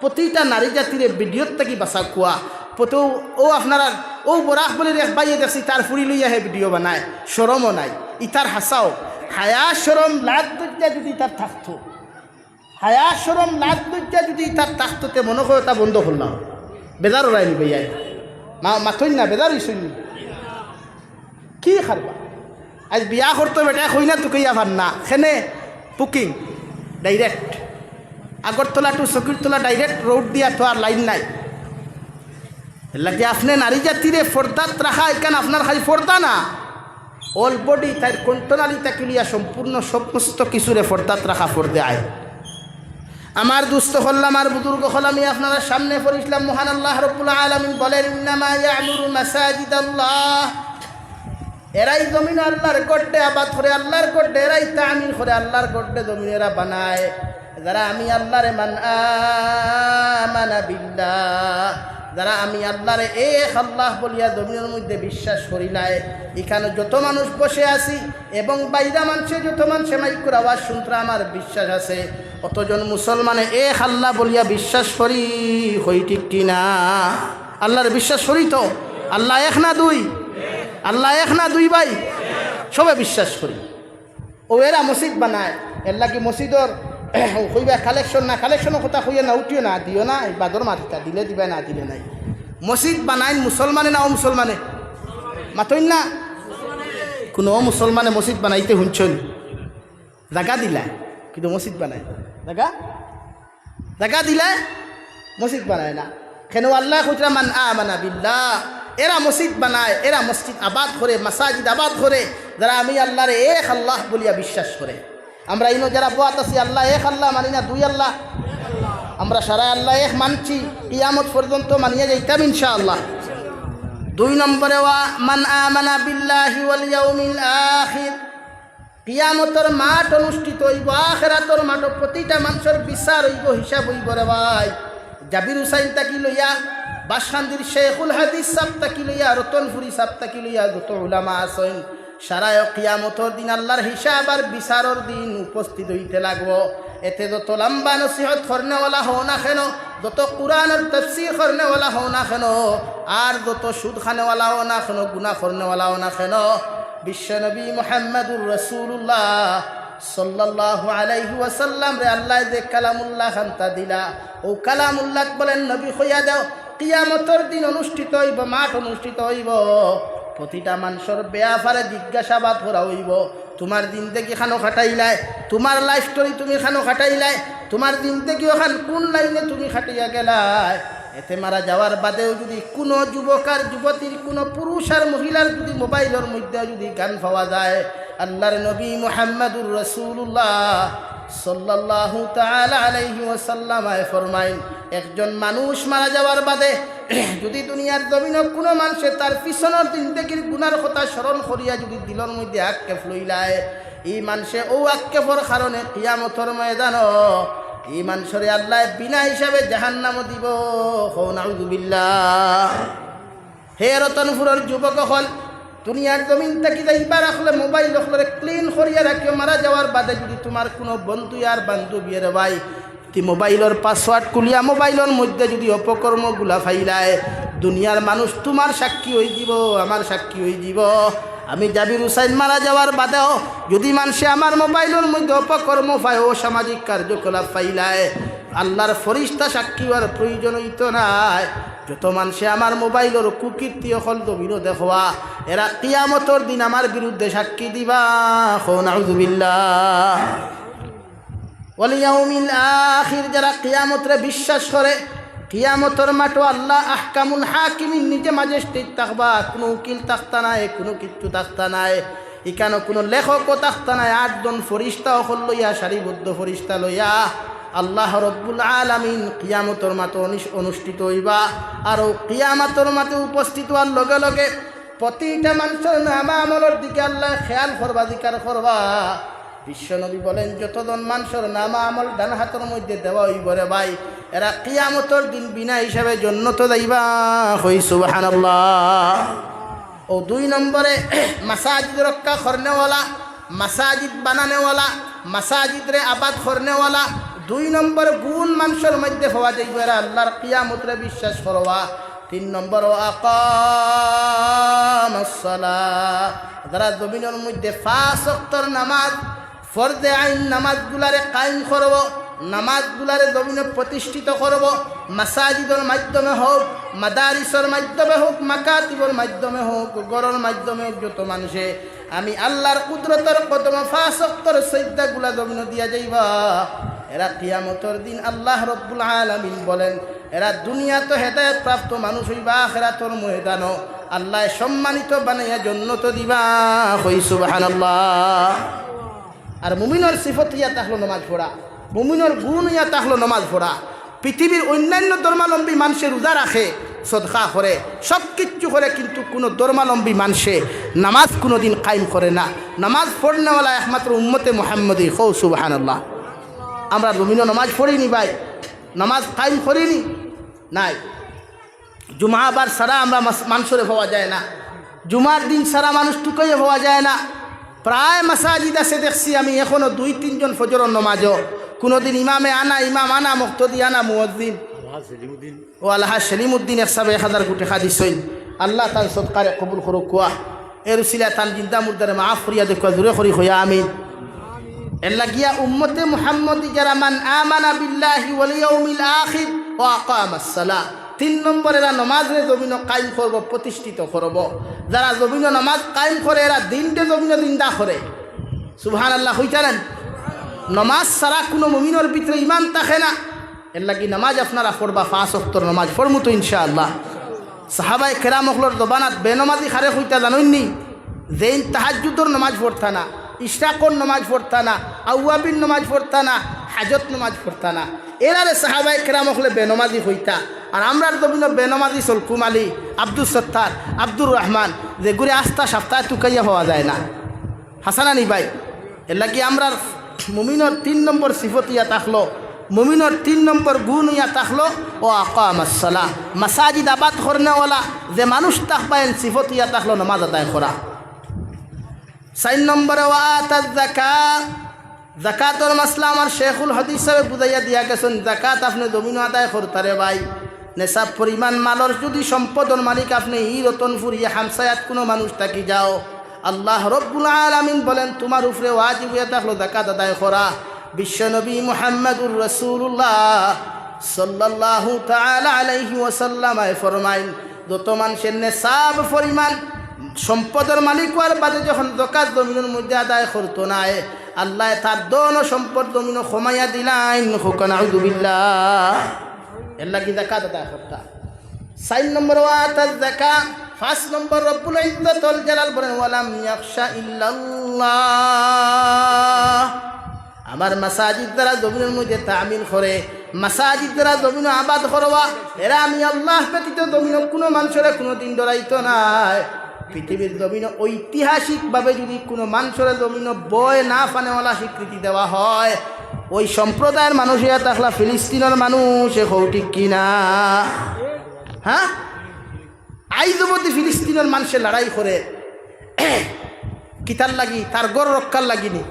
প্রতিটা নারী জাতিরে ভিডিওর থেকে বাঁচা কোয়া প্রত ও আপনারা ও বরাক বলে বাইয়ে দেখছি তার ফুরি লইয়া হে ভিডিও বানায় শরমও নাই ইতার হাসাও হায়া শরম লাজ লজ্জা যদি তার থাকতো হায়া শরম লাজ লজ্জা যদি তার থাকতোতে মনে করে তা বন্ধ করলাম বেজার ওরাইনি ভাইয়াই মাথইন না বেজার হইসইন কি খারবা আজ বিয়া করতো বেটা কই না তুকে আবার না খেনে বুকিং ডাইরেক্ট আগরতলা টু সকিরতলা ডাইরেক্ট রোড দিয়া তো আর লাইন নাই লাগে আপনি নারী জাতিরে ফর্দাত রাখা এখানে আপনার খালি ফর্দা না অল বডি তাই কণ্ঠনালী তাকিলিয়া সম্পূর্ণ সমস্ত কিছুরে ফর্দাত রাখা ফর্দে আয় আমার দুস্থ হল আমার বুজুর্গ হল আমি আপনারা সামনে পড়িছিলাম মহান আল্লাহ রাব্বুল আলামিন বলেন ইন্নামা ইয়ামুরু মাসাজিদাল্লাহ এরাই জমিন আল্লাহর গড্ডে আবাদ করে আল্লাহর গড্ডে এরাই তামিল করে আল্লাহর গড্ডে জমিন এরা বানায় যারা আমি আল্লাহরে আমানা বিল্লাহ যারা আমি আল্লাহরে এক আল্লাহ বলিয়া জমিনের মধ্যে বিশ্বাস করিলাই এখানে যত মানুষ বসে আছি এবং বাইরা মানুষে যত মানুষে মাইকুর আওয়াজ শুনতে আমার বিশ্বাস আছে অতজন মুসলমানে এক আল্লাহ বলিয়া বিশ্বাস করি হই ঠিক কিনা আল্লাহর বিশ্বাস করি তো আল্লাহ এক না দুই আল্লাহ এক না দুই ভাই সবে বিশ্বাস করি ও এরা মসজিদ বানায় এর লাগি মসজিদর কইবা কালেকশন না কালেকশনের কথা কইয়া না উঠিও না দিও না এই বাদর মাটিটা দিলে দিবা না দিলে নাই মসজিদ বানাইন মুসলমানে না ও মুসলমানে মাতইন না কোনো মুসলমানে মসজিদ বানাইতে শুনছন জায়গা দিলা কিন্তু মসজিদ বানায় জায়গা দিলা মসজিদ বানায় না কেন আল্লাহ কইরা মান আমানা বিল্লাহ এরা মসজিদ বানায় এরা মসজিদ আবাদ করে মাসাজিদ আবাদ করে যারা আমি আল্লাহরে এক আল্লাহ বলিয়া বিশ্বাস করে আমরা ইনো যারা বাত আছি আল্লাহ এক আল্লাহ মানি না দুই আল্লাহ আমরা সারা আল্লাহ এক মানছি কিয়ামত পর্যন্ত মানিয়ে যাইতাম ইনশাআল্লাহ দুই নম্বরে ওয়া মান আমানা বিল্লাহি ওয়াল ইয়াউমিল আখির কিয়ামতের মাঠ অনুষ্ঠিত হইব আখিরাতের মাঠ প্রতিটা মানুষের বিচার হইব হিসাব হইব রে ভাই জাবির হুসাইন তাকি লইয়া বাসখান্দির শেখুল হাদিস সাহেব তাকি লইয়া রতনপুরি সাহেব তাকি লইয়া যত উলামা আছেন সারা কিয়ামতের দিন আল্লাহর হিসাব আর বিচারের দিন উপস্থিত হইতে লাগবো এতে যত লম্বা নসিহত করনেওয়ালা হও না কেন যত কোরআনের তাফসীর করনেওয়ালা হও না কেন আর যত সুদ খানেওয়ালা হও না কেন গুনাহ করনেওয়ালা হও না কেন বিশ্বনবী মুহাম্মদুর রাসূলুল্লাহ সাল্লাল্লাহু আলাইহি ওয়াসাল্লাম রে আল্লাহ যে কালামুল্লাহ খান্তা দিলা ও কালামুল্লাহ বলেন নবী কইয়া দাও কিয়ামতের দিন অনুষ্ঠিত হইব মাঠ অনুষ্ঠিত হইব প্রতিটা মানুষের বেয়াফারে জিজ্ঞাসাবাদ করা হইব তোমার দিন থেকে খানো খাটাইলাই তোমার লাইফ স্টোরি তুমি খানো খাটাইলাই তোমার দিন থেকে ওখান কোন লাইনে তুমি খাটাইয়া গেলাই এতে মারা যাওয়ার বাদেও যদি কোনো যুবক আর যুবতীর কোনো পুরুষ আর মহিলার যদি মোবাইলের মধ্যে যদি গান পাওয়া যায় আল্লাহর নবী মুহাম্মদুর রাসূলুল্লাহ সাল্লাল্লাহু তাআলা আলাইহি ওয়াসাল্লাম ফরমাইন একজন মানুষ মারা যাওয়ার বাদে যদি দুনিয়ার জমিন কোনো মানুষে তার পিছনের দিন থেকে গুনার কথা স্মরণ করিয়া যদি দিলর মধ্যে আক্ষেপ লইলায় এই মানুষে ও আক্ষেপর কারণে কিয়ামতের ময়দান এই মানুষরে আল্লাহ বিনা হিসাবে জাহান্নাম দিব নাউযুবিল্লাহ হে রতনপুরের যুবক হল দুনিয়ার জমিন থেকে যাইবার রাখলে মোবাইল রাখলে ক্লিন করিয়া রাখিও মারা যাওয়ার বাদে যদি তোমার কোনো বন্ধু আর বান্ধবী রে ভাই মোবাইলের পাসওয়ার্ড খুলিয়া মোবাইলের মধ্যে যদি অপকর্মগুলা ফাইলায় দুনিয়ার মানুষ তোমার সাক্ষী হয়ে যাব আমার সাক্ষী হয়ে যাব আমি জাবির হুসাইন মারা যাওয়ার বাদেও যদি মানুষে আমার মোবাইলের মধ্যে অপকর্ম পায় ও সামাজিক কার্যকলাপ ফাইলায় আল্লাহর ফরিস্তা সাক্ষী হওয়ার প্রয়োজন হইত নাই যত মানুষে আমার মোবাইলের কুকীর্তি অকল জমিনও দেখবা এরা কিয়ামতের দিন আমার বিরুদ্ধে সাক্ষী দিবা নাউযুবিল্লাহ ওয়াল ইয়াউমিল আখির যারা কিয়ামতরে বিশ্বাস করে কিয়ামতের মাঠে আল্লাহ আহকামুল হাকিমিন নিজে ম্যাজিস্ট্রেট থাকবা কোনো উকিল থাকতা নাই কোনো কিচ্ছু থাকতা নাই এখানে কোনো লেখকও থাকতা নাই 8 জন ফরিস্তা অকল লইয়া সারিবদ্ধ ফরিস্তা লইয়া আল্লাহ রব্বুল আলামিন কিয়ামতের মাঠে অনুষ্ঠিত হইবা আর কিয়ামতের মাঠে উপস্থিত হওয়ার লগে লগে প্রতিটা মানুষের নামা আমলের দিকে আল্লাহ খেয়াল করবা জিকার করবা বিশ্বনবী বলেন যতজন মানুষের নামা আমল ডান হাতের মধ্যে দেওয়া হইব রে ভাই এরা কিয়ামতের দিন বিনা হিসাবে জান্নাত যাইবা কই সুবহানাল্লাহ ও 2 নম্বরে মাসাজিদ রক্ষা করনেওয়ালা মাসাজিদ বানানেওয়ালা মাসাজিদ রে আবাদ করনেওয়ালা 2 নম্বর গুণ মানুষের মধ্যে পাওয়া যাইব এরা আল্লাহর কিয়ামতরে বিশ্বাস করবা। 3 নম্বর আকামাস সালাহ, যারা জমিনের মধ্যে 5 ওয়াক্তের নামাজ ফরজে আইন নামাজগুলারে কায়েম করব, নামাজগুলারে জমিনে প্রতিষ্ঠিত করব, মাসাজিদের মাধ্যমে হোক, মাদারিসের মাধ্যমে হোক, মাকাতিবের মাধ্যমে হোক, গড়ের মাধ্যমে হোক, যত মানুষে আমি আল্লাহর কুদরতের কদমে 5 ওয়াক্তের সিজদাগুলা জমিনে দিয়া যাইবা। এরা কিয়ামতের দিন আল্লাহ রব্বুল আলামিন বলেন এরা দুনিয়াতে হেদায়েত প্রাপ্ত মানুষ হইবা, আখিরাতের ময়দানও আল্লাহ সম্মানিত বানাইয়া জান্নাত দিবা। কই সুবহানাল্লাহ। আর মুমিনের সিফত ইয়া তাহলো নামাজ পড়া, মুমিনের গুণ ইয়া তাহলো নামাজ পড়া। পৃথিবীর অন্যান্য ধর্মাবলম্বী মানুষের রোজা রাখে, সদকা করে, সব কিচ্ছু করে, কিন্তু কোনো ধর্মাবলম্বী মানুষে নামাজ কোনো দিন কায়েম করে না। নামাজ পড়নেওয়ালা একমাত্র উম্মতে মুহাম্মদী। কও সুবহানাল্লাহ। আমরা মুমিনও নামাজ পড়িনি ভাই, নামাজ কায়েম করিনি নাই। জুমাবার সারা আমরা মানুষরে পাওয়া যায় না, জুমার দিন সারা মানুষ টুকাইয়ে পাওয়া যায় না। প্রায় মাসাজিদ আছে দেখছি আমি এখনও 2-3 জন ফজরের নামাজও কোনোদিন ইমাম আনা মুক্তদি আনা মুয়াজ্জিন ও আল্লাহ সেলিমউদ্দিন একসাথে 1000 কোটি খাদিসইন। আল্লাহ তার সৎকারে কবুল করুক। কুয়া এর উসিলা তার জিন্দা মুর্দারে মাফ করিয়া দেখুয়া জোরে করি হইয়া আমিন। এর লাগিয়া উম্মতে মুহাম্মদি যারা মান আমানা বিল্লাহি ওয়াল ইয়াউমিল আখির ওয়া আকামাস সালাহ, 3 নম্বর এরা নমাজে জমিন কায়েম করব, প্রতিষ্ঠিত করব। যারা জমিন নামাজ কায়েম করে এরা দিনটে জমিন দিনদা করে। সুবহানাল্লাহ হইতারেন। নমাজ ছাড়া কোনো মুমিনের ভিতরে ইমান থাকে না। এর লাগি নামাজ আপনারা পড়বা, 5 ওয়াক্তের নামাজ পড়মু তো ইনশাআল্লাহ। সাহাবায়ে কেরাম হলর দবানাত বেনমাজি খারে হইতা জানেননি, যেইন তাহাজ্জুদের নামাজ পড়তা না, ইশরাকর নামাজ পড়তা না, আউয়াবিন নামাজ পড়তা না, হাজত নামাজ পড়তা না। এরারে সাহাবায়ে কেরাম হলে বেনমাজি হইতা। আর আমরার জমিন বেনমাজি সলকুম আলী, আব্দুল সত্তার, আব্দুর রহমান, যেগুলি আস্থা সপ্তাহে টুকাইয়া হওয়া যায় না। হাসানানি ভাই, এর লাগি আমরার মুমিনের 3 নম্বর সিফত ইয়া থাকলো, মুমিনের 3 নম্বর গুণ ইয়া থাকলো ও আকামাস সালাহ, মাসাজিদ আবাদ করনেওয়ালা যে মানুষ তাকবায়েন সিফত ইয়া থাকলো নামাজ আদায় করা। 4 নম্বরে ওয়া আতাজ যাকাত, যাকাতের মাসলা আমার শেখুল হাদিস সাহেব বুঝাইয়া দিয়া গেছেন। যাকাত আপনি জমিন আদায় করতারে ভাই, নেশাব পরিমাণ মালর যদি সম্পদের মালিক আপনি ই রতনপুর ইয়া হামসায়াত কোনো মানুষ থাকি যাও, আল্লাহ রব্বুল আলামিন বলেন তোমার উপরে ওয়াজিব হয়ে থাকলো যাকাত আদায় করা। বিশ্বনবী মুহাম্মদুর রাসূলুল্লাহ সাল্লাল্লাহু তাআলা আলাইহি ওয়াসাল্লাম ফরমাইন, যত মানুষের নেশাব পরিমাণ সম্পদের মালিক হওয়ার বাদে যখন যাকাত জমিনের মধ্যে আদায় করতো না, আল্লাহ তার দোনো সম্পদ জমিন ক্ষমাইয়া দিলাইন। হুকান আউযু বিল্লাহ। এর লাগি যাকাত আদায় করতা। 4 নম্বর ওয়াতাজ যাকাত। 5 নম্বর রব্বুল ইজ্জত ওয়াল জালাল বলেন ওয়ালাম ইয়াখশা ইল্লাল্লাহ। আমার মাসাজিদ দ্বারা জমিনের মধ্যে তামিল করে, মাসাজিদ দ্বারা জমিন আবাদ করবা, এরা আমি আল্লাহ ব্যতীত জমিন কোনো মানুষের কোনো দিন ডরাইতো নাই। পৃথিবীর জমিন ঐতিহাসিকভাবে যদি কোনো মানুষের জমিন বয় না ফানেওয়ালা স্বীকৃতি দেওয়া হয়, ওই সম্প্রদায়ের মানুষ ইয়া থাকলা ফিলিস্তিনের মানুষ ঠিক কিনা? হ্যাঁ, আইজবতী ফিলিস্তিনের মানুষের লড়াই করে কিতার লাগি, তার গড় রক্ষার লাগিনি,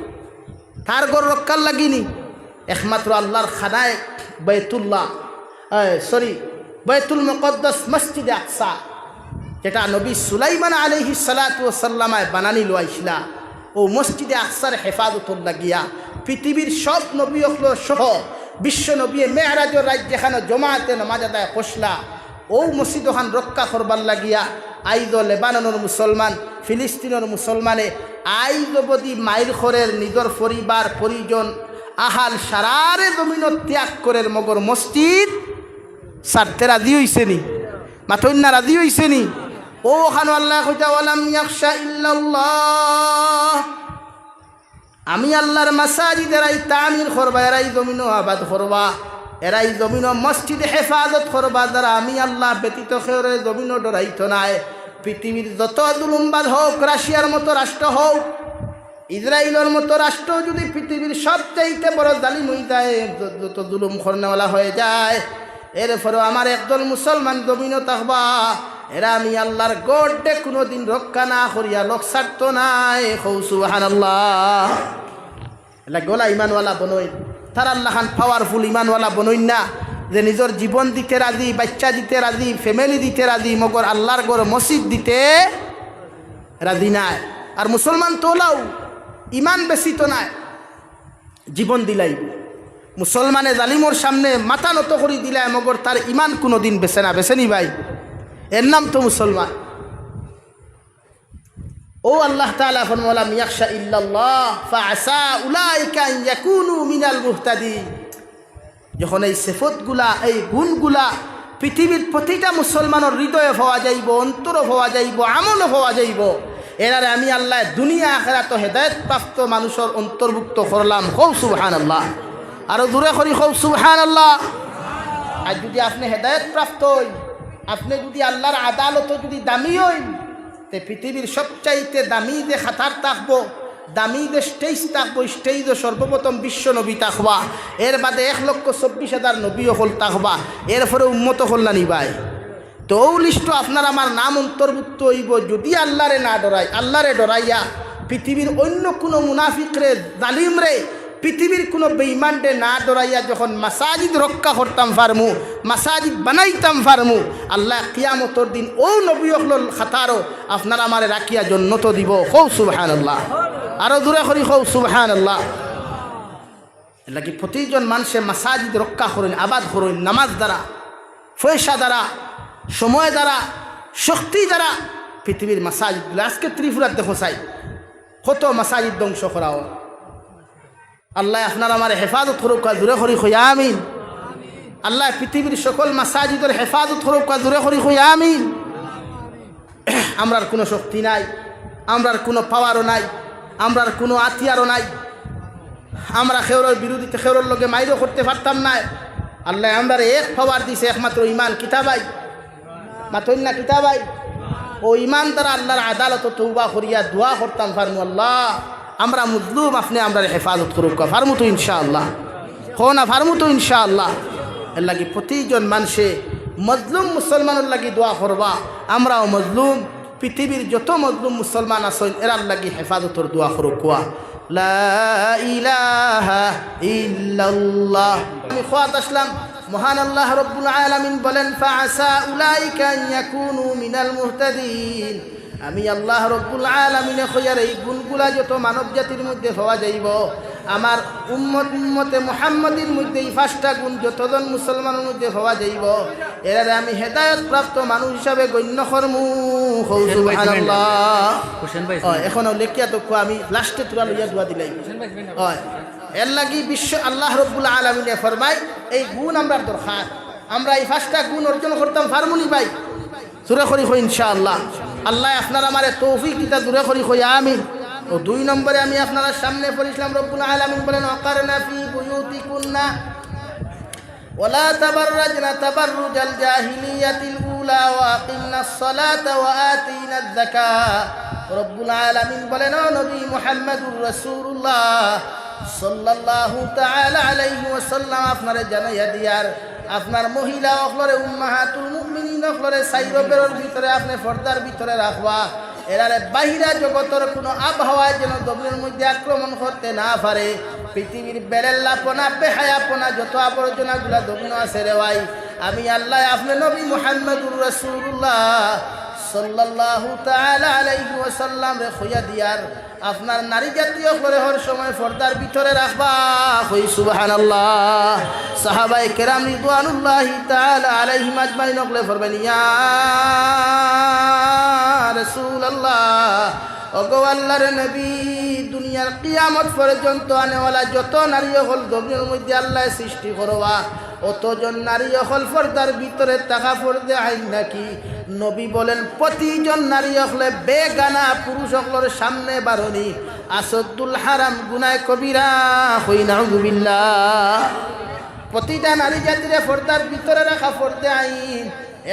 তার গড় রক্ষার লাগিনি। একমাত্র আল্লাহর খানায় বাইতুল্লাহ, বাইতুল মুকদ্দাস মসজিদে আকসা, যেটা নবী সুলাইমান আলাইহিস সালাতু ওয়াস সালামায় বানানি লইছিলা, ও মসজিদে আকসার হেফাজতর লাগিয়া পৃথিবীর সব নবী সহ বিশ্ব নবী মেরাজের রাত যেখানে জমাতে নামাজ আদায় করলা, ও মসজিদ ওখান রক্ষা করবার লাগিয়া আইদ লেবাননের মুসলমান, ফিলিস্তিনের মুসলমানে আইদ অবধি মাইল খরের নিজের পরিবার পরিজন আহাল সারারে জমিন ত্যাগ করে মগর মসজিদ সারতে রাজি হইছে নি, মাথন্না রাজি হইছে নি। ও ওখানে আল্লাহ কইতা ওয়ালাম ইয়াখশা ইল্লাল্লাহ, আমি আল্লাহর মাসাজিদ এরাই তামির করবা, এরাই জমিন আবাদ করবা, এরাই জমিন মসজিদে হেফাজত করবা, দ্বারা আমি আল্লাহ ব্যতীত খেয়ে জমিন ডরাইতো নাই। পৃথিবীর যত জুলুমবাদ হোক, রাশিয়ার মতো রাষ্ট্র হোক, ইসরায়েলের মতো রাষ্ট্র যদি পৃথিবীর সবচাইতে বড় জালিম হয়ে যায়, যত জুলুম করনেওয়ালা হয়ে যায়, এরপরেও আমার একদল মুসলমান জমিন থাকবা, এরা আমি আল্লাহর গড়ে কোনোদিন রক্ষা না করিয়া লোক ছাড়তো নাই। সুবহানাল্লাহ। এলা গোলা ইমানওয়ালা বনই, তার আল্লাহ খান পাওয়ারফুল ইমানওয়ালা বনইন না যে নিজের জীবন দিতে রাজি, বাচ্চা দিতে রাজি, ফ্যামিলি দিতে রাজি, মগর আল্লাহর ঘর মসজিদ দিতে রাজি নাই। আর মুসলমান তোলাও ইমান বেশি তো নাই, জীবন দিলাই। মুসলমানে জালিমর সামনে মাথা নত করে দিলাই, মগর তার ইমান কোনো দিন বেছে না, বেছে নি ভাই, এর নাম তো মুসলমান। ও আল্লাহ তাআলা ফরমালাম ইয়াখশা ইল্লাল্লাহ ফাআসা উলাইকা আন ইয়াকুনু মিনাল মুহতাদিন। যখন এই সিফাতগুলা, এই গুণগুলা পৃথিবীর প্রতিটা মুসলমানের হৃদয়ে পাওয়া যাইব, অন্তরে পাওয়া যাইব, আমলে পাওয়া যাইব, এরারে আমি আল্লাহ দুনিয়া আখিরাত হেদায়েত প্রাপ্ত মানুষের অন্তর্ভুক্ত করলাম। কও সুবহানাল্লাহ, আরো দূরে করি কও সুবহানাল্লাহ। আর যদি আপনি হেদায়েত প্রাপ্ত হই, আপনি যদি আল্লাহর আদালত যদি দামি হই, তে পৃথিবীর সবচাইতে দামি যে খাতার থাকবো, দামি যে স্টেজ থাকবো, স্টেজে সর্বপ্রথম বিশ্ব নবী থাকবা, এর বাদে 1,24,000 নবী হল থাকবা, এরপরে উম্মত হল না নিবাই। তো ও লিস্ট আপনার আমার নাম অন্তর্ভুক্ত হইব যদি আল্লাহরে না ডরাই। আল্লাহরে ডরাইয়া পৃথিবীর অন্য কোনো মুনাফিক রে, জালিম রে, পৃথিবীর কোনো বেঈমানরে না ডরাইয়া যখন মাসাজিদ রক্ষা করতাম ফারমু, মাসাজিদ বানাইতাম ফারমু, আল্লাহ কিয়ামতর দিন ও নবী হল খাতারও আপনার আমারে রাখিয়া জন্নত দিব। কও সুবহানাল্লাহ, আরো দূরে করি কও সুবহানাল্লাহ। লাগি প্রতিজন মানুষে মাসাজিদ রক্ষা করেন, আবাদ করেন, নামাজ দ্বারা, পয়সা দ্বারা, সময় দ্বারা, শক্তি দ্বারা পৃথিবীর মাসাজিদগুলো। আজকে ত্রিপুরার দেখো চাই কত মাসাজিদ ধ্বংস করা হয়। আল্লাহ আপনার আমার হেফাজত করুক, দূরে করি হইয়া আমিন। আল্লাহ পৃথিবীর সকল মাসাজিদের হেফাজত করুক, দূরে করি হইয়া আমিন। আমরার কোনো শক্তি নাই, আমরার কোনো পাওয়ারও নাই, আমরার কোনো আতিয়ারও নাই, আমরা খেউরের বিরোধিতা খেউরের লগে মাইরও করতে পারতাম না। আল্লাহ আমরা এক পাওয়ার দিছে, একমাত্র ইমান কিতাবাই, মাত্র না কিতাবাই। ও ইমান দ্বারা আল্লাহর আদালত তওবা করিয়া দোয়া করতাম ফারমু, আল্লাহ আমরা মুজলুম, আপনি আমরা হেফাজত করুক। ফারমু তো ইনশাআল্লাহ, হো না ফারমু তো ইনশাআল্লাহ। এর লাগি প্রতিজন মানুষে মজলুম মুসলমানের লাগি দোয়া করবা। আমরাও মজলুম, পৃথিবীর যত মজলুম মুসলমান আছেন এরার লাগি হেফাজতর দোয়া করুক। লা ইলাহা ইল্লাল্লাহ। আমি খোয়াত আসলাম, মহান আল্লাহ রব্বুল আলামিন বলেন ফাআসা উলাইকা আন ইয়াকুনু মিনাল মুহতাদিন। আমি আল্লাহ রব্বুল আলামিনে কইয়ার এই গুণগুলা যত মানব জাতির মধ্যে পাওয়া যাইব, আমার উম্মতে মুহাম্মাদির মধ্যে এই 5টা গুণ যতজন মুসলমানের মধ্যে পাওয়া যাইব, এরারে আমি হেদায়েত প্রাপ্ত মানুষ হিসাবে গণ্য করমু। সুবহানাল্লাহ। এখনো লেখিয়া তো আমি লাস্টে তুলা লইয়া দোয়া দিলাই। এর লাগি বিশ্ব আল্লাহ রব্বুল আলামিনে ফরমায় এই গুণ আমরা দরকার। আমরা এই 5টা গুণ অর্জন করতাম ফারমুনি ভাই, দূরে করি হই ইনশাআল্লাহ। আল্লাহ আপনার আমার তৌফিক দিতা, দূরে করি হই আমিন। ও 2 নম্বরে আমি আপনারা সামনে পড়িলাম রব্বুল আলামিন বলেন ওয়াকারনা ফি বুয়ুতিকুন্না ওয়ালা তাবাররাজনা তাবাররুজাল জাহিলিয়াতিল উলা ওয়া আকিমনাস সালাতা ওয়া আতিনাজ যাকাত। রব্বুল আলামিন বলেন ও নবী মুহাম্মদুর রাসূলুল্লাহ সাল্লাল্লাহু তাআলা আলাইহি ওয়াসাল্লাম আপনারে জানাইয়া দিয়ার আপনার মহিলা অখলরে উম্মাহাতুল মুমিনিন অখলরে সাইরবের ভিতরে আপনি পর্দার ভিতরে রাখবা। এরারে বাহিরা জগতের কোনো আবহাওয়ায় যেন দবিনের মধ্যে আক্রমণ করতে না পারে। পৃথিবীর বেরেল্লাপনা, বেহায়াপনা, যত আবর্জনাগুলা দবিন আছে রে ভাই, আমি আল্লাহ আপনি নবী মুহাম্মদুর রাসূলুল্লাহ সাল্লাল্লাহু তাআলা আলাইহি ওয়াসাল্লাম রে খইয়া দিয়ার আপনার নারী জাতীয় করে হর সময় পর্দার ভিতরে রাখবা। কই সুবহানাল্লাহ। সাহাবায়ে কেরাম রিদওয়ানুল্লাহি তাআলা আলাইহিম আজমাইন নকলে ফরবেন ইয়া রাসূলুল্লাহ, ওগো আল্লাহর নবী, দুনিয়ার কিয়ামত পর্যন্ত আনেওয়ালা যত নারী হল জমিনের মধ্যে আল্লাহ সৃষ্টি করবা, অতজন নারী হল পর্দার ভিতরে তাকা পর্দে আইন নাকি? নবী বলেন প্রতিজন নারী হলে বেগানা পুরুষ হলের সামনে বারণী আসদ্দুল হারাম গুনায় কবিরা। হই নাউযুবিল্লাহ। প্রতিটা নারী জাতিরে পর্দার ভিতরে রাখা পর্দে আইন।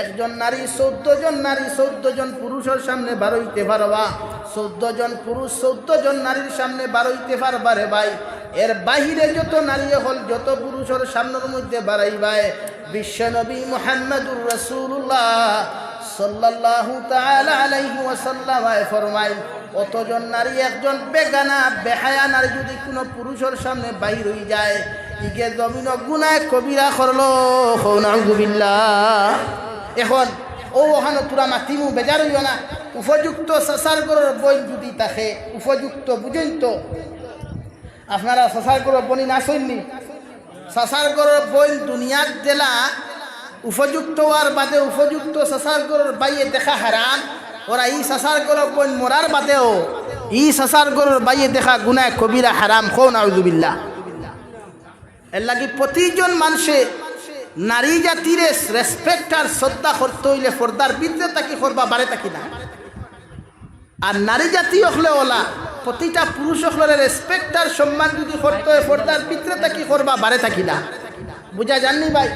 একজন নারী 14 জন নারী 14 জন পুরুষের সামনে বারইতে পারবা, 14 জন পুরুষ 14 জন নারীর সামনে বারইতে পারবা রে ভাই। এর বাহিরে যত নারী হল যত পুরুষের সামনের মধ্যে বাড়াইবাই বিশ্বনবী মুহাম্মদুর রাসূলুল্লাহ সাল্লাল্লাহু তাআলা আলাইহি ওয়াসাল্লাম ফরমায় অতজন নারী একজন বেগানা বেহায়া নারী যদি কোনো পুরুষের সামনে বাহির হয়ে যায়, ইকে জমিন গুনায় কবিরা করলো নাউযুবিল্লাহ। এখন ওখানে তোরা মাতিমু বেজার হইও না। উপযুক্ত সাসার গরর বই যদি থাকে উপযুক্ত বুঝেন তো আপনারা সাসার গরর বনি না শুননি সাসার গরর বই দুনিয়ার জেলা উপযুক্ত হওয়ার বাদে উপযুক্ত সাসার গরর বাইয়ে দেখা হারাম। ওরা ই সাসার গরর বই মরার বাদেও ই সাসার গরর বাইয়ে দেখা গুনায় কবিরা হারাম নাউযুবিল্লাহ। এর লাগি প্রতিজন মানুষে নারী জাতির রেসপেক্ট আর শ্রদ্ধা করতে হইলে পর্দার ভিতরে তাকি করবা বারে তাকি না। আর নারী জাতি হলে ওলা প্রতিটা পুরুষ হলে রেসপেক্ট আর সম্মান যদি করতে হয় পর্দার ভিতরে তাকি করবা বারে তাকি না। বুঝা জাননি ভাই?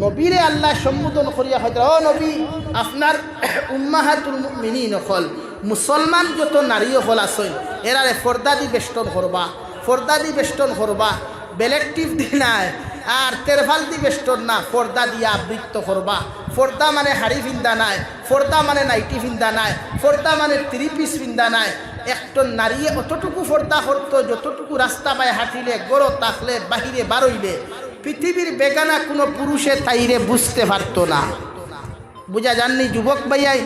নবীরে আল্লাহ সম্বোধন করিয়া হয়তো ও নবী আপনার উম্মাহাতুল মুমিনিন হল মুসলমান যত নারী হল আসেন এরারে পর্দা দি বেষ্টন করবা, পর্দা দি বেষ্টন করবা, বেলেকটিভ দি নাই আর তেরফাল দি বেষ্টন না, পর্দা দিয়া আবৃত্ত করবা। পর্দা মানে হাড়ি ফিন্দা নাই, পর্দা মানে নাইটি ফিন্দা নাই, পর্দা মানে 3 পিস ফিন্দা নাই। একজন নারী অতটুকু পর্দা করতো যতটুকু রাস্তা পায় হাঁটিলে গড় থাকলে বাহিরে বারইলে পৃথিবীর বেগানা কোনো পুরুষে তাইরে বুঝতে পারত না। বুঝা জাননি যুবক ভাইয়াই?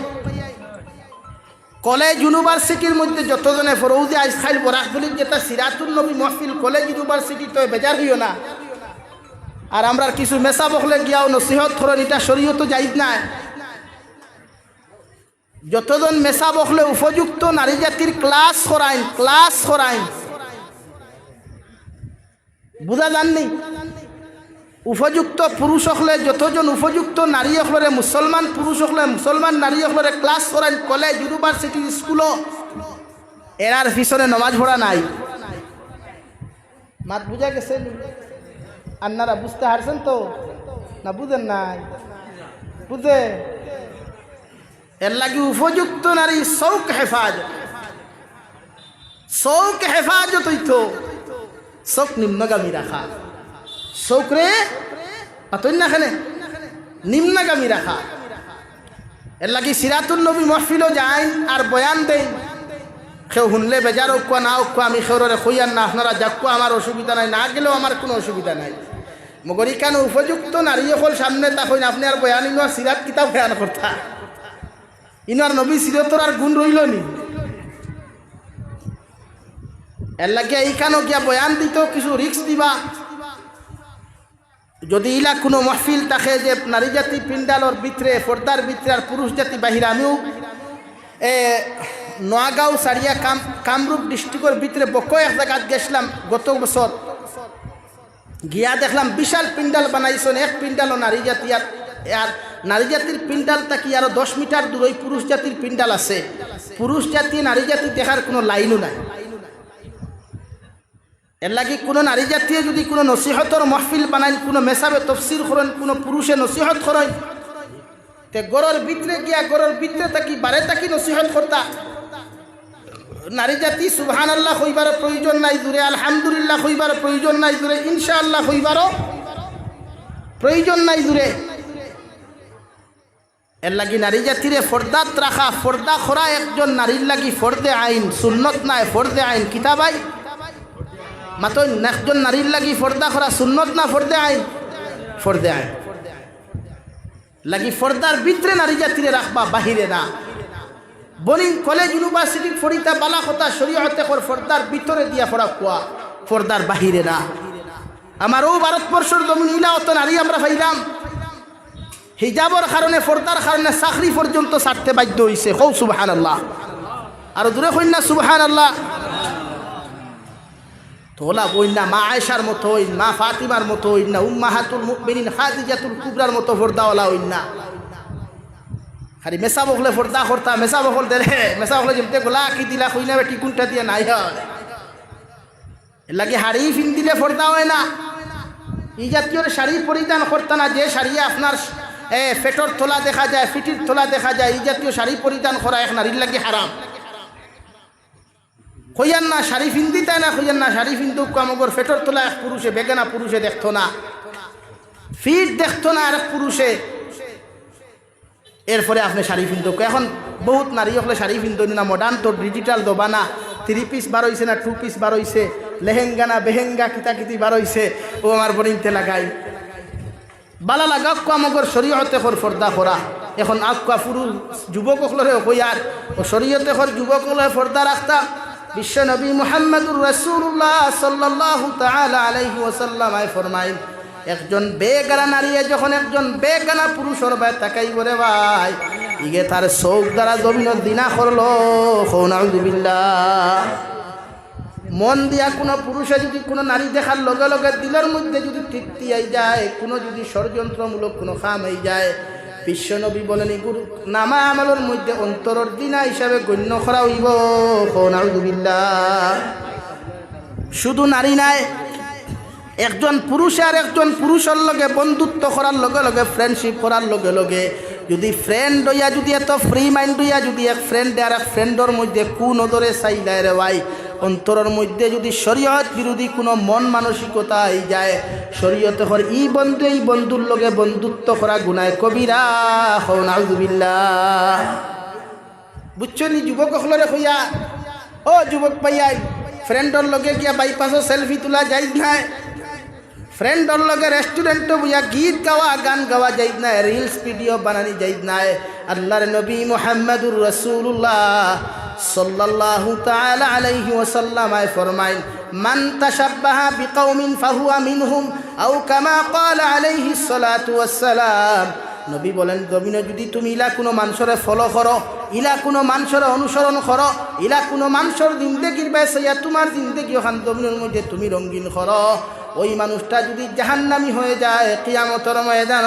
কলেজ ইউনিভার্সিটির মধ্যে যতজনে ফরৌজে আইসখাইল বরাকদুলির যেটা সিরাতুল নবী মহফিল কলেজ ইউনিভার্সিটি তো বেজার হইও না। আর আমরা কিছু মেসা বকলে গিয়াও নসিহত করেন এটা শরীয়ত জায়েজ নাই। যতজন মেসা বকলে উপযুক্ত নারী জাতির ক্লাস করাইন বুঝা জাননি? উপযুক্ত পুরুষ হলে যতজন উপযুক্ত নারী হলরে মুসলমান পুরুষ হলে মুসলমান নারী হলরে ক্লাস করাইন কলেজ ইউনিভার্সিটি স্কুলও এরার পিছনে নমাজ পড়া নাই। মাত বুঝা গেছে? আপনারা বুঝতে পারছেন তো না বুঝেন নাই? বুঝে এর লাগি উপযুক্ত নারী শৌক হেফাজত হইতো শৌক নিম্নগামী রাখা, শৌক রে পাতন্যাখানে নিম্নগামী রাখা। এর লাগি সিরাতুল নবী মহফিলও যায় আর বয়ান দেয় কেউ শুনলে বেজার উকুয়া না উকুয়া আমি খেউরে খুইয়ার না আপনারা যাকুয়া আমার অসুবিধা নাই, না গেলেও আমার কোনো অসুবিধা নাই। মগরি কেন উপযুক্ত নারী হল সামনে তখন আপনি আর বয়ান ইনার সিরাত কিতাব বয়ান করতা ইনার নবী সিরতর আর গুণ রইল নি? এর লাগে এইখানেও গিয়া বয়ান দিত কিছু রিক্স দিবা। যদি ইলা কোনো মহফিল থাকে যে নারী জাতি পিন্ডালর ভিতরে পর্দার ভিতরে আর পুরুষ জাতি বাহিরে, আমিও নোয়াগাঁও সারিয়া কামরূপ ডিস্ট্রিক্টের ভিতরে বক এক জায়গাত গেছিলাম গত বছর, গিয়া দেখলাম বিশাল পিন্ডাল বানাইছেন। এক পিন্ডালও নারী জাতি আর নারী জাতির পিন্ডাল থাকি আরো 10 মিটার দূরে পুরুষ জাতির পিন্ডাল আছে। পুরুষ জাতি নারী জাতি দেখার কোনো লাইনও নাই। এর লাগে কোনো নারী জাতীয় যদি কোনো নসিহতর মহফিল বানাইন, কোনো মেসাবে তফসির করেন, কোনো পুরুষে নসিহত করেন, তে গড়ের ভিতরে গিয়া গড়ের ভিতরে থাকি বারে থাকি নসিহত করতা। নারী জাতি সুবহানাল্লাহ হইবার প্রয়োজন নাই দূরে, আলহামদুলিল্লাহ হইবার প্রয়োজন নাই দূরে, ইনশাআল্লাহ হইবারও প্রয়োজন নাই দূরে। এর লাগি নারী জাতিরে ফর্দাত রাখা, ফর্দা করা একজন নারীর লাগি ফর্দে আইন, সুন্নত নাই ফর্দে আইন। কিতাবাই মাত্র একজন নারীর লাগি ফর্দা করা সুন্নত না ফর্দে আইন? ফর্দে আইন লাগি ফর্দার ভিতরে নারী জাতিরে রাখবা, বাহিরে না। বনি কলেজ ইউনিভার্সিটি ফরিতা বালা কথা শরীয়তে ফর্দার ভিতরে দিয়া ফরা কোয়া, ফর্দার বাহিরে না। আমারও ভারতবর্ষের জমিন ইলা অত নারী আমরা পাইলাম হিজাবর কারণে পর্দার কারণে চাকরি পর্যন্ত ছাড়তে বাধ্য হইছে। কও সুবহানাল্লাহ, আর দূরে কই না সুবহানাল্লাহ। তোলা বই না মা আয়েশার মতো হইন, মা ফাতিমার মতো হইন না, উম্মাহাতুল মুমিনিন খাদিজাতুল কুবরার মতো পর্দাওয়ালা হইন না। খালি মেসা বকলে পর্দা করতা, মেসা বকল দেরে মেসা বকলে যেমতে গোলা কি দিলা কই না বেটি কোনটা দিয়ে নাই হয়। এর লাগে হাড়ি ফিন দিলে পর্দা হয় না। এই জাতীয় শাড়ি পরিধান করতা না, যে শাড়ি আপনার পেটর তোলা দেখা যায়, ফিটির তোলা দেখা যায়, এই জাতীয় শাড়ি পরিধান করা এক নারীর লাগে হারাম। কইয়ান না শাড়ি ফিন্দি তাই না, কইয়ান না শাড়ি ফিন্দুক আমাগর পেটর তোলা এক পুরুষে বেগানা পুরুষে দেখতো না, ফিট দেখতো না আর পুরুষে। এরপরে আপনি শাড়ি ফিন্দুক। এখন বহুত নারী হলে শাড়ি ফিন্দনি না, মডার্ন তো ডিজিটাল দোবানা 3 পিস বার হইছে না 2 পিস বার হইছে, লেহেঙ্গা না বেহেঙ্গা কিতা কিতি বার হইছে ও আমার বনিতে লাগাই বালা লাগাক আমাগর শরীয়তে কর পর্দা করা এখন আক্কা পুরুষ যুবক হলরে কইয়ার ও শরীয়তে কর যুবক হলরে পর্দা রাখতা বিশ্ব নবী মুহাম্মদুর রাসূলুল্লাহ সাল্লাল্লাহু তাআলা আলাইহি ওয়াসাল্লাম আই ফরমাইন একজন বেগানা নারী যখন একজন বেগানা পুরুষের ভাই তাকাই বলে ভাই ইগে তার চৌক দ্বারা জমিনের দিনা করলো নাউযুবিল্লাহ মন দিয়া কোনো পুরুষে যদি কোনো নারী দেখার লগে লগে দিলের মধ্যে যদি তৃপ্তি আই যায় কোনো যদি ষড়যন্ত্রমূলক কোনো কাম হয়ে যায় বিশ্বনবী বলেন গুরু নামা আমলের মধ্যে অন্তরের দিনা হিসাবে গণ্য করা হইব নাউযুবিল্লাহ শুধু নারী নাই একজন পুরুষ আর একজন পুরুষের লগে বন্ধুত্ব করার লগে লগে ফ্রেন্ডশিপ করার লগে লগে যদি ফ্রেন্ড হইয়া যদি এত ফ্রি মাইন্ড হইয়া যদি এক ফ্রেন্ডে আর এক ফ্রেন্ডর মধ্যে কোন নজরে চাইলায় রে ভাই অন্তরের মধ্যে যদি শরীয়ত বিরোধী কোনো মন মানসিকতা হয়ে যায় শরীয়তে হর এই বন্ধুর লগে বন্ধুত্ব করা গুনায় কবিরা নাউযুবিল্লাহ বুঝছো নি যুবক হলরে হইয়া ও যুবক পাইয়াই ফ্রেন্ডর লগে গিয়া বাইপাসও সেলফি তোলা যাইজ নাই ফ্রেন্ডর লগে রেস্টুরেন্টে বইয়া গীত গাওয়া গান গাওয়া যাইজ নাই রিলস ভিডিও বানানি যাইজ নাই আল্লাহর নবী মুহাম্মদুর রাসূলুল্লাহ সাল্লাল্লাহু তাআলা আলাইহি ওয়াসাল্লাম আই ফরমাইন মান তাশাব্বাহা বিকওমিন ফাহুয়া মিনহুম আও কামা ক্বালা আলাইহিস সালাতু ওয়াসসালাম নবী বলেন জমিনে যদি তুমি ইলা কোনো মানুষরে ফলো করো ইলা কোনো মানুষের অনুসরণ করো ইলা কোনো মানুষের জিন্দেগির বাইসাইয়া তোমার জিন্দেগি ওখান জমিনের মধ্যে তুমি রঙিন করো ওই মানুষটা যদি জাহান্নামী হয়ে যায় কিয়ামতের ময়দান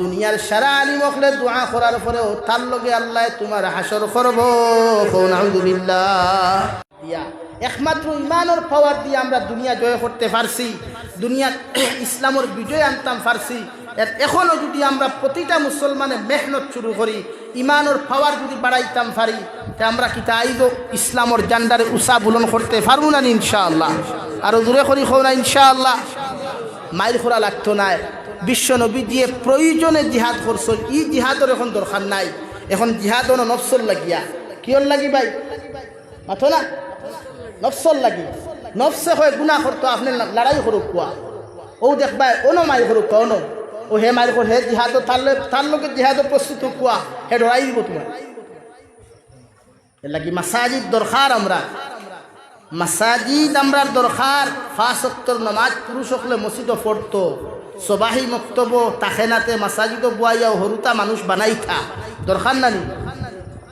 দুনিয়ার সারা আলিম হলে দোয়া করার পরেও তার লগে আল্লাহ তোমার হাসর করবো নাউযুবিল্লাহ একমাত্র ইমানের পাওয়ার দিয়ে আমরা দুনিয়া জয় করতে পারছি দুনিয়া ইসলামের বিজয় আনতাম পারছি এখনও যদি আমরা প্রতিটা মুসলমানে মেহনত শুরু করি ইমানের পাওয়ার যদি বাড়াইতাম পারি তা আমরা কিতা আইব ইসলামের জান্ডারে উষা বুলন করতে পারবো না ইনশাআল্লাহ আরও দূরে করি হো না ইনশাআল্লাহ মাইল খোরা লাগতো না বিশ্ব নবী দিয়ে প্রয়োজনে জিহাদ করছো ই জিহাদের এখন দরকার নাই এখন জিহাদ হলো নফসল লাগিয়া কিয়র লাগি ভাই মাথো না নফসল লাগি নফসে হয় গুণা করতো আপনি লড়াই করুক কোয়া ও দেখবাই অনো মাইল করুক কোন ও হে মাইল কর হে জিহাদ তার লোকে জিহাদ প্রস্তুত কোয়া হে ডরাই দিব তোমার এর লাগি মাসাজিদ দরকার আমরা মাসাজিদ আমরা দরকার 5 ওয়াক্তের নামাজ পুরুষ হলে মসজিদে পড়তো সবাহি মক্তব্য তাখেনাতে মাসাজিদ বুয়াইয়া হরুতা মানুষ বানাইতা দরকার নানি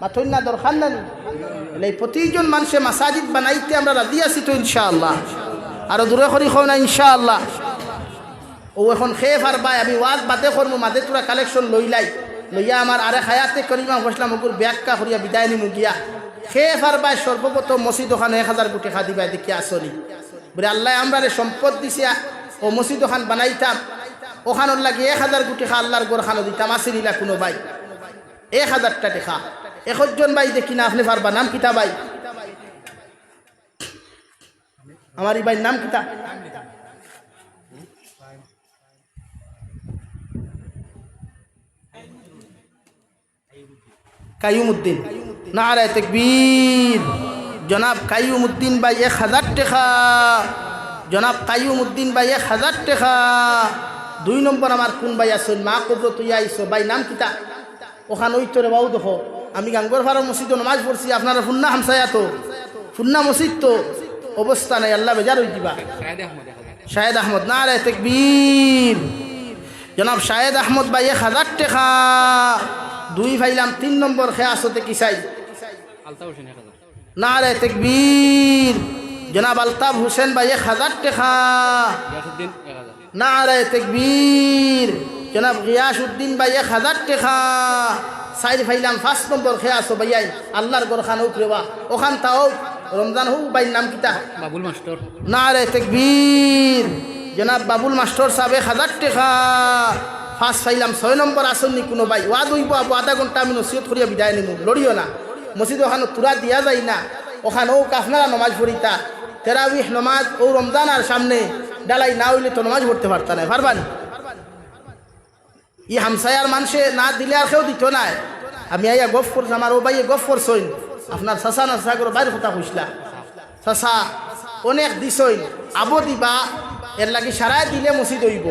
মাথই না দরকার নানি এই প্রতিজন মানুষে মাসাজিদ বানাইতে আমরা রাজি আছি তো ইনশাআল্লাহ আরো দূরে করি হও না ইনশাআল্লাহ ও এখন খেয়ে পারবাই আমি ওয়াজ বাদে করবো মাদে তোরা কালেকশন লইয়া আমার আরে হায়াতে করিমা বসলাম ওগুর ব্যাখ্যা করিয়া বিদায় নিমু গিয়া খেয়ে পারবাই সর্বপ্রথম মসজিদ ওখানে 1000 কোটি খাদিবাই দেখি আসলি বলে আল্লাহ আমরা সম্পদ দিছে ও মসজিদ ওখান বানাইতাম ওখানোর লাগে 1000 কোটি খা আল্লাহর গোর খানো দিতাম আসিলা কোনো ভাই 1000 টাকা একজন ভাই দেখি না আপনি পারবা নাম কিতা ভাই আমার এই ভাই নাম কিতা কাইয়ুমউদ্দিন নারায়ে তাকবীর জনাব কাইয়ুমউদ্দিন ভাই 1000 টাকা জনাব কাইয়ুমউদ্দিন ভাই 1000 টাকা 2 নম্বর আমার কোন ভাই আসল মা কবর তুই আইছো ভাই নাম কিতা ওখান ওই তোরে বাউ দেখো আমি গাঙ্গর ফারা মসজিদে নামাজ পড়ছি আপনারা ফুন্না হামসায়া তো ফুন্না মসজিদ তো অবস্থা নাই আল্লাহ বেজার হই দিবা শাহেদ আহমদ নারায়ে তাকবীর জনাব শাহেদ আহমদ ভাই 1000 টাকা 2 ফাইলাম 3 নম্বর খেয়াসতে কি চাই আলতাফ হোসেন 1000 নারায়ে তাকবীর জনাব আলতাফ হোসেন ভাই 1000 টাকা গিয়াসউদ্দিন 1000 নারায়ে তাকবীর জনাব গিয়াসউদ্দিন ভাই 1000 টাকা সাইড ফাইলাম 5 নম্বর খেয়াসো ভাইয়াই আল্লাহর গোরখান উপরেবা ওখান তাও রমজান হু ভাই নাম কিতা বাবুল মাস্টার নারায়ে তাকবীর জনাব বাবুল মাস্টার সাহেব 1000 টাকা 5 ফাইলাম 6 নম্বর আসননি কোনো ভাই ওয়াদ হইব আবু আধা ঘন্টা আমি নসিহত করিয়া বিদায় নিমু লড়িও না মসজিদ ওখানে তুরা দিয়া যায় না ওখানে ও আপনারা নামাজ পড়িতা তারাবিহ নামাজ ও রমজান আর সামনে ডালাই না হইলে তো নামাজ পড়তে পারতা না পারবানি ই হামসায়ার মানুষে না দিলে আর কেউ দিত না আমি আইয়া গফ করছি আমার ও ভাইয়ে গফ করছইন আপনার চাচা না চাচা করে বাইরের কথা কইসলা চাচা অনেক দিছই আবো দিবা এর লাগি সারাই দিলে মসজিদ হইব।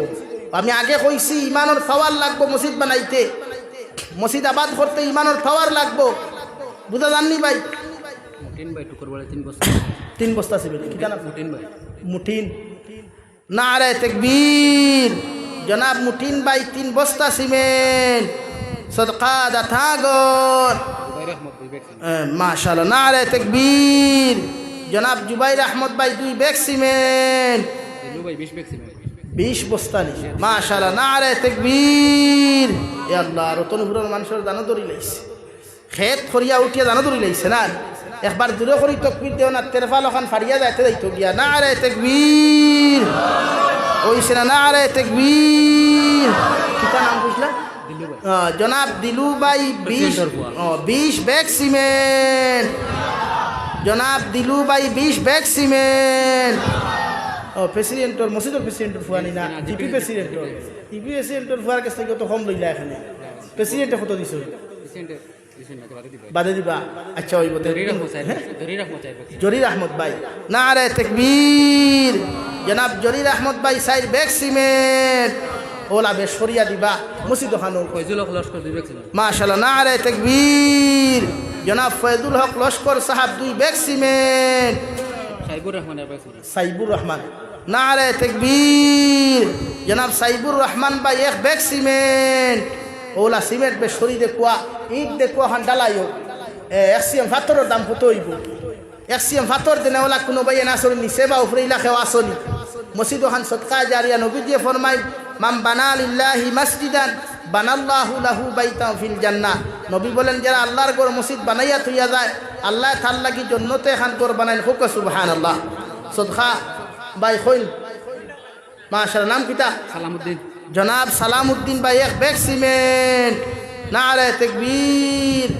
আমি আগে কইছি ইমানের পাওয়ার লাগবো মসজিদ বানাইতে, মসজিদ আবাদ করতে ইমানের পাওয়ার লাগবো। বুঝা জাননি ভাই? তিন বস্তা ছিল মুঠিন। নারে তাকবীর। জনাব মুঠিন ভাই 3 বস্তা সিমেন্ট সদকা দাতা গর মাশাআল্লাহ। নারে তাকবীর। জনাব জুবাইর আহমদ ভাই 2 ব্যাগ সিমেন্ট 20 বস্তা নি মাশাআল্লাহ। নারে তাকবীর। এ আল্লাহ রতনপুরের মানুষের দানা ধরি লাইছে, খেত খরিয়া উঠিয়া দানা ধরি লাইছে না। একবার দূরে করি তকবীর দেও না, তেরফাল ওখান ফারিয়া যাইতে যাইতো গিয়া। নারে তাকবীর ওইছে না? নারে তাকবীর। কিতা নাম বুঝলা? জনাব দিলু ভাই 20 ব্যাগ সিমেন্ট। জনাব দিলু ভাই 20 ব্যাগ সিমেন্ট। প্রেসিডেন্টর মসজিদের প্রেসিডেন্টর ফুয়ানি না, জিপি প্রেসিডেন্টর। জিপি প্রেসিডেন্টর ফুয়ার কাছ থেকে কত কম লইলা এখানে? প্রেসিডেন্টে কত দিছ? বাদে দিবা। আচ্ছা ওই জরির আহমদ ভাই। নারে তাকবীর। জনাব জরির আহমদ ভাই 4 ব্যাগ সিমেন্ট ওলা বেশ সরিয়া দিবা মসজিদ খানো। মাশাআল্লাহ। নারে তাকবীর। জনাব ফয়জুল হক লস্কর সাহেব 2 ব্যাগ সিমেন্ট। সাইবুর রহমান। নারে তাকবীর। জনাব সাইবুর রহমান ভাই 1 ব্যাগ সিমেন্ট ওলা সিমেন্ট বেশ সরি দেখুয়া ইট দেখুয়া খান ডালাইও। এক্সিএম ফাতরের দাম কত হইব? এক্সিএম ফাতর দেনে ওলা কোনো ভাই নাসরি নিছে বা উপরে ইলাকে আসনি মসজিদ খান সদকা জারিয়া। নবী দিয়ে ফরমাই মাম বানা লিল্লাহি মাসজিদান বানাল্লাহু লাহু বাইতান ফিল জান্নাহ। নবী বলেন যারা আল্লাহর ঘর মসজিদ বানাইয়া থইয়া যায় আল্লাহ তার লাগি জান্নাতে খান ঘর বানাইন। হুক সুবহানাল্লাহ। সদকা ভাই কইল মাশাআল্লাহ। নাম কিতা? সালামউদ্দিন। জনাব সালামউদ্দিন ভাই 1 ব্যাগ সিমেন্ট। নারে তাকবীর।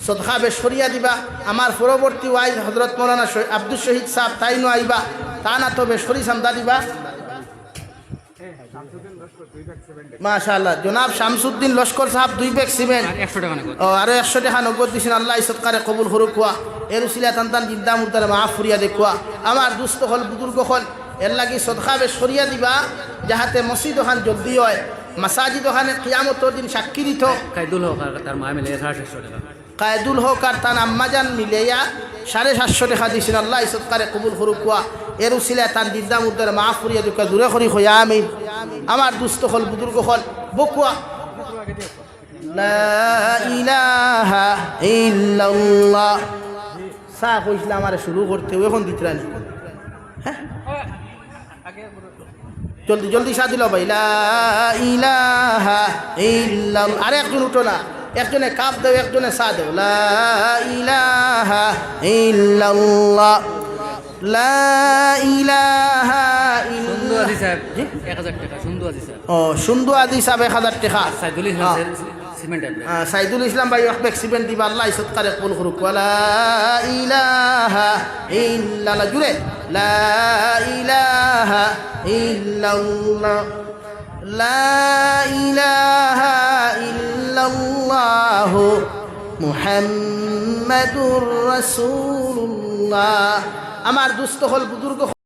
সদকা বেশ সরিয়া দিবা। আমার পরবর্তী ওয়াইজ হযরত মাওলানা আব্দুল শহীদ সাহেব তাইনো আইবা, তা না তো বেশ সরি সামদা দিবা। মাশাআল্লাহ। জনাব শামসুদ্দিন লস্কর সাহেব 2 ব্যাগ সিমেন্ট। আরো 100 টাকা নগদ দিছেন। আল্লাহ সদকারে কবুল করুক। এর উসিলা তান্তান জিন্দা মুর্দারে মাফ করিয়া দেখুয়া। আমার দুস্থ হল বুজুর্গ হল এর লাগি সদকা বেশ সরিয়া দিবা যাহাতে মসজিদ ওখান জলদি হয়, মাসাজিদ ওখানে কিয়ামতের দিন সাক্ষী দিত। কায়দুল হক আর তার মা মিলে 750 টাকা। কায়দুল হক আর তার আম্মাজান মিলেয়া 750 টাকা দিছেন। আল্লাহ সদকারে কবুল করুক। এর উসিলা তান জিন্দা মুর্দারে মাফ করিয়া দেখুয়া দূরে করি হইয়া আমিন। আমার দুস্থ হল বুজুর্গ হল বকুয়া লা ইলাহা ইল্লাল্লাহ সা কইছিলাম আমারে শুরু করতে এখন দিতরানি। হ্যাঁ জলদি জলদি সা দিল ভাই। লা ইলাহা ইল্লাল্লাহ। আরে একজন উঠো না, একজনে কাপ দেও একজনে সা দেও। লা ইলাহা ইল্লাল্লাহ। লা ইলাহা ইল্লাল্লাহ। সাহেব 1000 টাকা। সুন্দু আদি সাহেব 1000 টাকা। সাইদুল ইসলাম ভাই 1 ব্যাগ সিমেন্ট দিবা। আল্লাহ সদকারে কবুল করুক। লা ইলাহা ইল্লাল্লাহ। জুড়ে লা ইলাহা ইল্লাল্লাহ। লা ইলাহা ইল্লাল্লাহ মুহাম্মাদুর রাসূলুল্লাহ। আমার দুস্থ হল বুজুর্গ